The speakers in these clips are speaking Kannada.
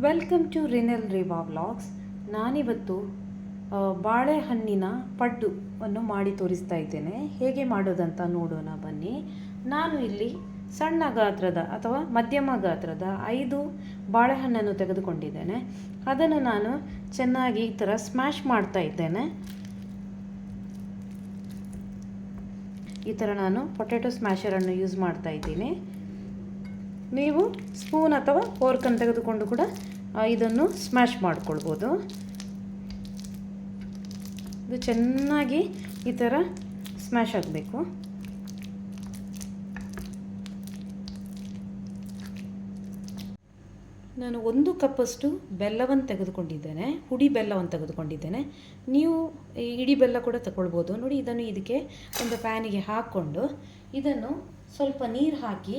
Welcome to Rinel Reva vlogs. ನಾನಿವತ್ತು ಬಾಳೆಹಣ್ಣಿನ ಪಡ್ಡುವನ್ನು ಮಾಡಿ ತೋರಿಸ್ತಾ ಇದ್ದೇನೆ. ಹೇಗೆ ಮಾಡೋದಂತ ನೋಡೋಣ ಬನ್ನಿ. ನಾನು ಇಲ್ಲಿ ಸಣ್ಣ ಗಾತ್ರದ ಅಥವಾ ಮಧ್ಯಮ ಗಾತ್ರದ 5 ಬಾಳೆಹಣ್ಣನ್ನು ತೆಗೆದುಕೊಂಡಿದ್ದೇನೆ. ಅದನ್ನು ನಾನು ಚೆನ್ನಾಗಿ ಈ ಥರ ಸ್ಮ್ಯಾಶ್ ಮಾಡ್ತಾ ಇದ್ದೇನೆ. ಈ ಥರ ನಾನು ಪೊಟ್ಯಾಟೊ ಸ್ಮ್ಯಾಶರನ್ನು ಯೂಸ್ ಮಾಡ್ತಾ ಇದ್ದೀನಿ. ನೀವು ಸ್ಪೂನ್ ಅಥವಾ ಫೋರ್ಕನ್ನು ತೆಗೆದುಕೊಂಡು ಕೂಡ ಇದನ್ನು ಸ್ಮ್ಯಾಶ್ ಮಾಡ್ಕೊಳ್ಬೋದು. ಇದು ಚೆನ್ನಾಗಿ ಈ ಥರ ಸ್ಮ್ಯಾಶ್ ಆಗಬೇಕು. ನಾನು 1 ಕಪ್ಪಷ್ಟು ಬೆಲ್ಲವನ್ನು ತೆಗೆದುಕೊಂಡಿದ್ದೇನೆ, ಹುಡಿ ಬೆಲ್ಲವನ್ನು ತೆಗೆದುಕೊಂಡಿದ್ದೇನೆ. ನೀವು ಇಡೀ ಬೆಲ್ಲ ಕೂಡ ತಗೊಳ್ಬೋದು. ನೋಡಿ, ಇದನ್ನು ಇದಕ್ಕೆ ಒಂದು ಪ್ಯಾನಿಗೆ ಹಾಕ್ಕೊಂಡು ಇದನ್ನು ಸ್ವಲ್ಪ ನೀರು ಹಾಕಿ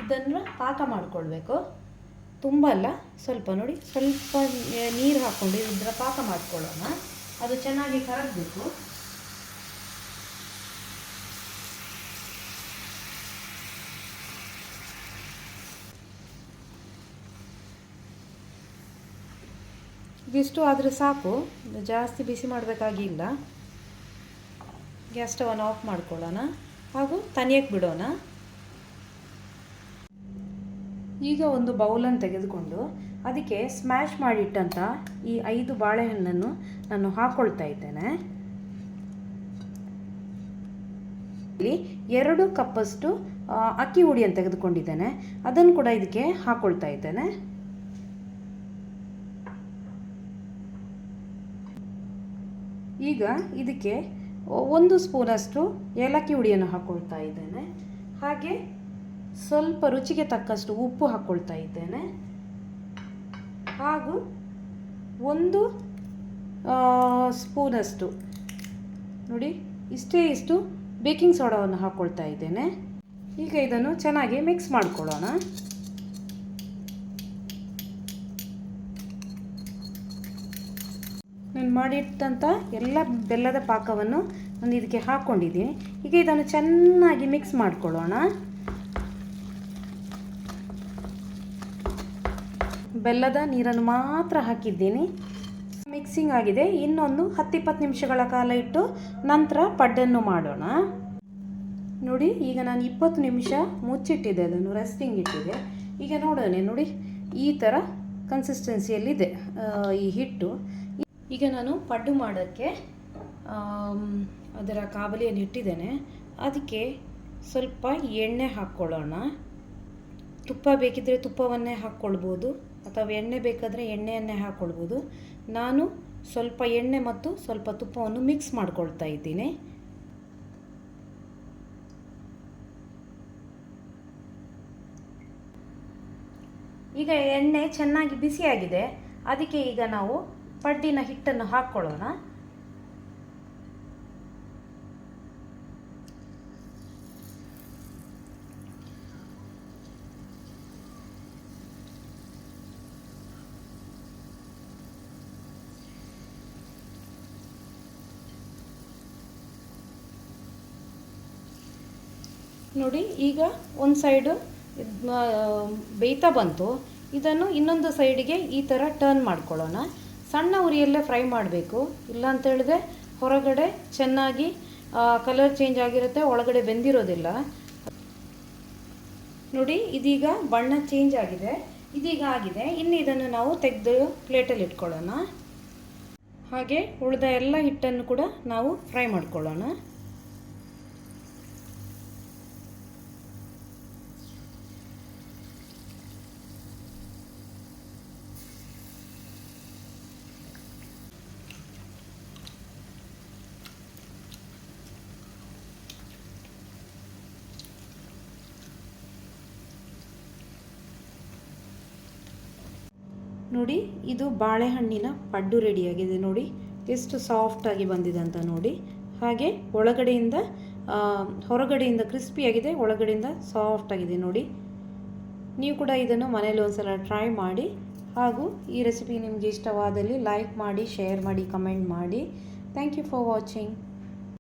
ಇದನ್ನು ಪಾಕ ಮಾಡಿಕೊಳ್ಬೇಕು. ತುಂಬ ಅಲ್ಲ, ಸ್ವಲ್ಪ ನೋಡಿ, ಸ್ವಲ್ಪ ನೀರು ಹಾಕ್ಕೊಂಡು ಇದರ ಪಾಕ ಮಾಡಿಕೊಳ್ಳೋಣ. ಅದು ಚೆನ್ನಾಗಿ ಕರಗಬೇಕು. ಇದಿಷ್ಟು ಆದರೆ ಸಾಕು, ಜಾಸ್ತಿ ಬಿಸಿ ಮಾಡಬೇಕಾಗಿಲ್ಲ. ಗ್ಯಾಸ್ ಸ್ಟವನ್ನು ಆಫ್ ಮಾಡ್ಕೊಳ್ಳೋಣ ಹಾಗೂ ತಣಿಯಕ್ಕೆ ಬಿಡೋಣ. ಈಗ ಒಂದು ಬೌಲನ್ನು ತೆಗೆದುಕೊಂಡು ಅದಕ್ಕೆ ಸ್ಮ್ಯಾಶ್ ಮಾಡಿಟ್ಟಂಥ ಈ 5 ಬಾಳೆಹಣ್ಣನ್ನು ನಾನು ಹಾಕ್ಕೊಳ್ತಾ ಇದ್ದೇನೆ. ಇಲ್ಲಿ 2 ಕಪ್ಪಷ್ಟು ಅಕ್ಕಿ ಹುಡಿಯನ್ನು ತೆಗೆದುಕೊಂಡಿದ್ದೇನೆ, ಅದನ್ನು ಕೂಡ ಇದಕ್ಕೆ ಹಾಕ್ಕೊಳ್ತಾ ಇದ್ದೇನೆ. ಈಗ ಇದಕ್ಕೆ 1 ಸ್ಪೂನಷ್ಟು ಏಲಕ್ಕಿ ಹುಡಿಯನ್ನು ಹಾಕ್ಕೊಳ್ತಾ ಇದ್ದೇನೆ. ಹಾಗೆ ಸ್ವಲ್ಪ ರುಚಿಗೆ ತಕ್ಕಷ್ಟು ಉಪ್ಪು ಹಾಕ್ಕೊಳ್ತಾ ಇದ್ದೇನೆ. ಹಾಗೂ 1 ಸ್ಪೂನಷ್ಟು ನೋಡಿ ಇಷ್ಟು ಬೇಕಿಂಗ್ ಸೋಡಾವನ್ನು ಹಾಕ್ಕೊಳ್ತಾ ಇದ್ದೇನೆ. ಈಗ ಇದನ್ನು ಚೆನ್ನಾಗಿ ಮಿಕ್ಸ್ ಮಾಡ್ಕೊಳ್ಳೋಣ. ನಾನು ಮಾಡಿಟ್ಟಂಥ ಎಲ್ಲ ಬೆಲ್ಲದ ಪಾಕವನ್ನು ನಾನು ಇದಕ್ಕೆ ಹಾಕ್ಕೊಂಡಿದ್ದೀನಿ. ಈಗ ಇದನ್ನು ಚೆನ್ನಾಗಿ ಮಿಕ್ಸ್ ಮಾಡ್ಕೊಳ್ಳೋಣ. ಬೆಲ್ಲದ ನೀರನ್ನು ಮಾತ್ರ ಹಾಕಿದ್ದೀನಿ. ಮಿಕ್ಸಿಂಗ್ ಆಗಿದೆ. ಇನ್ನೊಂದು 10-20 ನಿಮಿಷಗಳ ಕಾಲ ಇಟ್ಟು ನಂತರ ಪಡ್ಡನ್ನು ಮಾಡೋಣ. ನೋಡಿ, ಈಗ ನಾನು 20 ನಿಮಿಷ ಮುಚ್ಚಿಟ್ಟಿದ್ದೆ, ಅದನ್ನು ರೆಸ್ಟಿಂಗ್ ಇಟ್ಟಿದೆ. ಈಗ ನೋಡೋಣ. ನೋಡಿ, ಈ ಥರ ಕನ್ಸಿಸ್ಟೆನ್ಸಿಯಲ್ಲಿದೆ ಈ ಹಿಟ್ಟು. ಈಗ ನಾನು ಪಡ್ಡು ಮಾಡೋಕ್ಕೆ ಅದರ ಕಾವಲಿಯನ್ನು ಇಟ್ಟಿದ್ದೇನೆ. ಅದಕ್ಕೆ ಸ್ವಲ್ಪ ಎಣ್ಣೆ ಹಾಕ್ಕೊಳ್ಳೋಣ. ತುಪ್ಪ ಬೇಕಿದ್ದರೆ ತುಪ್ಪವನ್ನೇ ಹಾಕ್ಕೊಳ್ಬೋದು ಅಥವಾ ಎಣ್ಣೆ ಬೇಕಾದರೆ ಎಣ್ಣೆಯನ್ನೇ ಹಾಕ್ಕೊಳ್ಬೋದು. ನಾನು ಸ್ವಲ್ಪ ಎಣ್ಣೆ ಮತ್ತು ಸ್ವಲ್ಪ ತುಪ್ಪವನ್ನು ಮಿಕ್ಸ್ ಮಾಡ್ಕೊಳ್ತಾ ಇದ್ದೀನಿ. ಈಗ ಎಣ್ಣೆ ಚೆನ್ನಾಗಿ ಬಿಸಿಯಾಗಿದೆ. ಅದಕ್ಕೆ ಈಗ ನಾವು ಪಡ್ಡಿನ ಹಿಟ್ಟನ್ನು ಹಾಕ್ಕೊಳ್ಳೋಣ. ನೋಡಿ, ಈಗ ಒಂದು ಸೈಡು ಬೇಯ್ತಾ ಬಂತು. ಇದನ್ನು ಇನ್ನೊಂದು ಸೈಡಿಗೆ ಈ ಥರ ಟರ್ನ್ ಮಾಡ್ಕೊಳ್ಳೋಣ. ಸಣ್ಣ ಉರಿಯಲ್ಲೇ ಫ್ರೈ ಮಾಡಬೇಕು, ಇಲ್ಲ ಅಂತ ಹೇಳಿದ್ರೆ ಹೊರಗಡೆ ಚೆನ್ನಾಗಿ ಕಲರ್ ಚೇಂಜ್ ಆಗಿರುತ್ತೆ, ಒಳಗಡೆ ಬೆಂದಿರೋದಿಲ್ಲ. ನೋಡಿ, ಇದೀಗ ಬಣ್ಣ ಚೇಂಜ್ ಆಗಿದೆ. ಇದೀಗ ಆಗಿದೆ. ಇನ್ನು ಇದನ್ನು ನಾವು ತೆಗೆದು ಪ್ಲೇಟಲ್ಲಿ ಇಟ್ಕೊಳ್ಳೋಣ. ಹಾಗೆ ಉಳಿದ ಎಲ್ಲ ಹಿಟ್ಟನ್ನು ಕೂಡ ನಾವು ಫ್ರೈ ಮಾಡ್ಕೊಳ್ಳೋಣ. ನೋಡಿ, ಇದು ಬಾಳೆಹಣ್ಣಿನ ಪಡ್ಡು ರೆಡಿಯಾಗಿದೆ. ನೋಡಿ ಎಷ್ಟು ಸಾಫ್ಟಾಗಿ ಬಂದಿದೆ ಅಂತ ನೋಡಿ. ಹಾಗೆ ಹೊರಗಡೆಯಿಂದ ಕ್ರಿಸ್ಪಿಯಾಗಿದೆ, ಒಳಗಡೆಯಿಂದ ಸಾಫ್ಟಾಗಿದೆ. ನೋಡಿ, ನೀವು ಕೂಡ ಇದನ್ನು ಮನೇಲಿ ಒಂದ್ಸಲ ಟ್ರೈ ಮಾಡಿ. ಹಾಗೂ ಈ ರೆಸಿಪಿ ನಿಮಗೆ ಇಷ್ಟವಾದಲ್ಲಿ ಲೈಕ್ ಮಾಡಿ, ಶೇರ್ ಮಾಡಿ, ಕಮೆಂಟ್ ಮಾಡಿ. Thank you for watching.